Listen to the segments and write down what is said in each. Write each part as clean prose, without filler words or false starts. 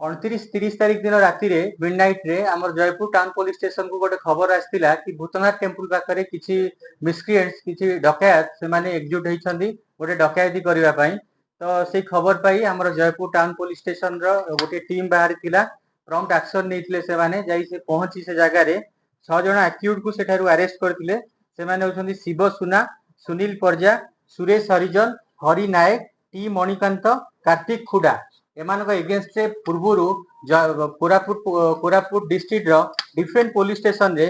29-30 तारीख दिन राति मिड नाइट रे आमर जयपुर टाउन पुलिस स्टेशन को गोटे खबर आसला कि भूतनाथ टेम्पल पाखे किसी मिसक्रिएंट्स किसी डकैत से माने एकजुट होती गोटे डकैती करने तो से खबर पाई आमर जयपुर टाउन पुलिस स्टेशन रो गोटे टीम बाहर थिला प्रॉम्प्ट एक्शन नेइथिले से माने जाई से पहुंची से जगह रे 6 जण अक्यूज को सेठारु अरेस्ट करथिले से माने होछंती शिव सुना सुनील परजा सुरेश हरिजन हरि नायक टी मणिकांत कार्तिक खुडा एमानक एगेंस्ट रे पूर्वरु कोरापुट डिस्ट्रिक्ट रो डिफरेंट पुलिस स्टेशन रे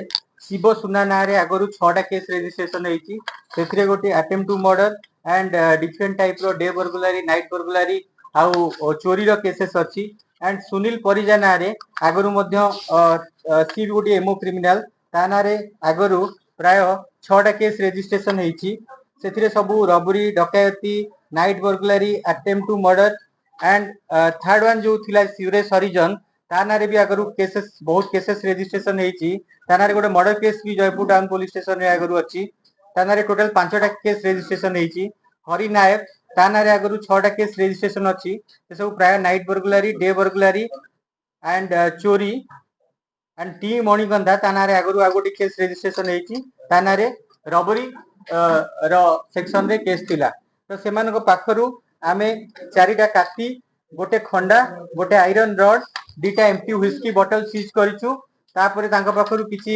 शिव सुना ना रे आगरु 6टा केस रजिस्ट्रेशन हेची सेथरे गोटे attempt to murder and different type रो डे बर्गुलारी नाइट बर्गुलारी आउ चोरी रो केसेस अछि एंड सुनील परिजा ना रे आगरु मध्य सी गोटे एमओ क्रिमिनल ता ना रे आगरु प्राय 6टा केस रजिस्ट्रेशन हेची सेथिरे सबु रबरी डकैती night burglary attempt to murder and third one जो थिला सुरेश हरिजन ता ना रे भी आगरु केसेस बहुत केसेस रजिस्ट्रेशन हेची ता ना रे गोटे मर्डर केस भी जयपुर टाउन पुलिस स्टेशन रे आगरु अछि ता ना रे टोटल 5टा केस रजिस्ट्रेशन हेची हरि नायक ता ना रे आगरु 6टा केस रजिस्ट्रेशन अछि से सब प्राय नाइट बर्गुलारी डे बर्गुलारी एंड चोरी एंड टी मणिकंदा ता ना रे आगरु आ गोटे केस रजिस्ट्रेशन हेची ता ना रे रबरी रो सेक्शन रे केस थिला तो सेमान को पाखरु आमे 4टा काटी गोटे खंडा गोटे आयरन रड 2टा एम्प्टी व्हिस्की बोतल सीज करिछु तापरे तांका पाखरु किछि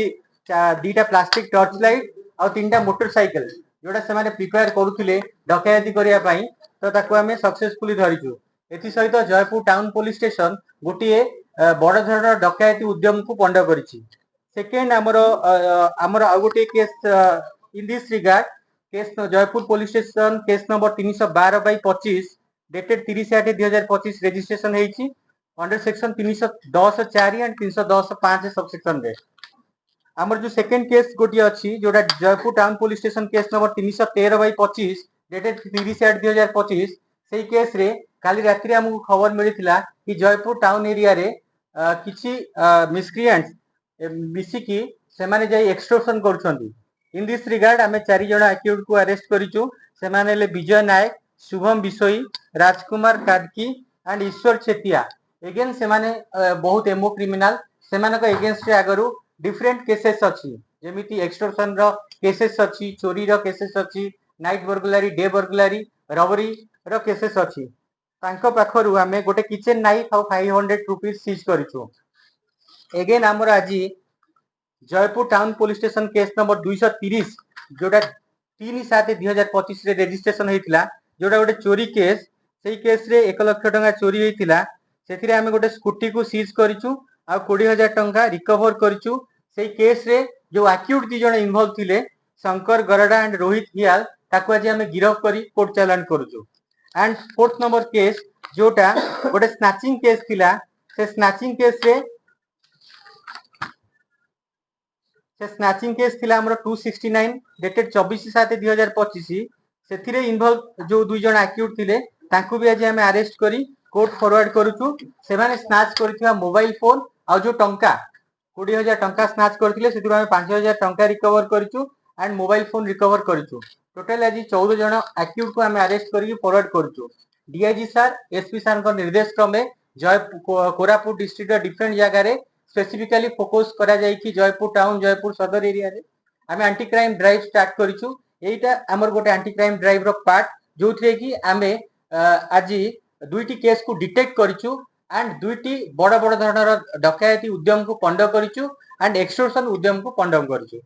2टा प्लास्टिक टॉर्च लाइट आ 3टा मोटरसाइकिल जोड़ा से माने प्रिपेयर करूथिले डकैती करिया पई तो ताको आमे सक्सेसफुली धरिछु एथि सहित जयपुर टाउन पुलिस स्टेशन गोटिए बड़ धरण डकैती उद्यम को पंड करिछि सेकेंड हमर आ गोटे case in this regard case Jeypore police station case number 312/25 dated 30/8/2025 registration हेछि अंडर सेक्शन 310(4) एंड 310(5) सबसेक्शन रे हमर जो सेकेंड केस गोटी अछि जोटा Jeypore town police station case number 313/25 dated 30/8/2025 सेही केस रे काली रात्रि हमको खबर मिलिथिला कि जयपुर टाउन एरिया रे किछि मिसक्रिएंट्स मिसिकी से माने जाई एक्सटॉर्शन करछंती इन दिस रिगार्ड आमे 4 जण अक्यूज को अरेस्ट करिछु से माने ले विजय नायक शुभम बिसोई राजकुमार काडकी एंड ईश्वर चेतिया अगेन से माने बहुत एमओ क्रिमिनल से मानक एगेंस्ट रे आगरु डिफरेंट केसेस अछि जेमिति एक्सटॉर्शन रो केसेस अछि चोरी रो केसेस अछि नाइट बर्गुलारी डे बर्गुलारी रबरी रो केसेस अछि तांको पाखरु आमे गोटे किचन नाइफ और 500 रुपीस सीज करिछु अगेन हमर आजी Jaipur town police station case number 230 जोटा 3/7/2025 रे रजिस्ट्रेशन हेतिला जोटा गोटे चोरी केस सेही केस रे 1 लाख टका चोरी हेतिला सेथिरे आमे गोटे स्कूटी को सीज करिछु आ 20,000 टका रिकवर करिछु सेही केस रे जो अक्यूज दी जण इन्वॉल्व थिले शंकर गरडा एंड रोहित हियाल ताको आज आमे गिरफ करी कोर्ट चालान करूछु एंड फोर्थ नंबर केस जोटा गोटे स्नैचिंग केस थिला से स्नैचिंग केस थिला हमरो 269 डेटेड 24/7/2025 सेथिरे इन्वॉल्व जो दुई जण अक्यूज थिले तांको भी आज हमें अरेस्ट करी कोर्ट फॉरवर्ड करूछु से माने स्नैच करथिया मोबाइल फोन आ जो टंका 20,000 टंका स्नैच करथिले सेथिरो हमें 5,000 टंका रिकवर करिछु एंड मोबाइल फोन रिकवर करिछु टोटल आज 14 जण अक्यूज को हमें अरेस्ट करी फॉरवर्ड करूछु डीआईजी सर एसपी सर को निर्देश क्रमे कोरापुट डिस्ट्रिक्ट डिफरेंट जगह रे स्पेसिफिकली फोकस करा जाई कि जयपुर टाउन जयपुर सदर एरिया रे हमें एंटी क्राइम ड्राइव स्टार्ट करिछु एटा हमर गोटे एंटी क्राइम ड्राइव रो पार्ट जोथरे कि हमें आज दुईटी केस को डिटेक्ट करिछु एंड दुईटी बड़ बड़ धरणर डकैती उद्यम को पंड करिछु एंड एक्सटॉर्शन उद्यम को पंड करिछु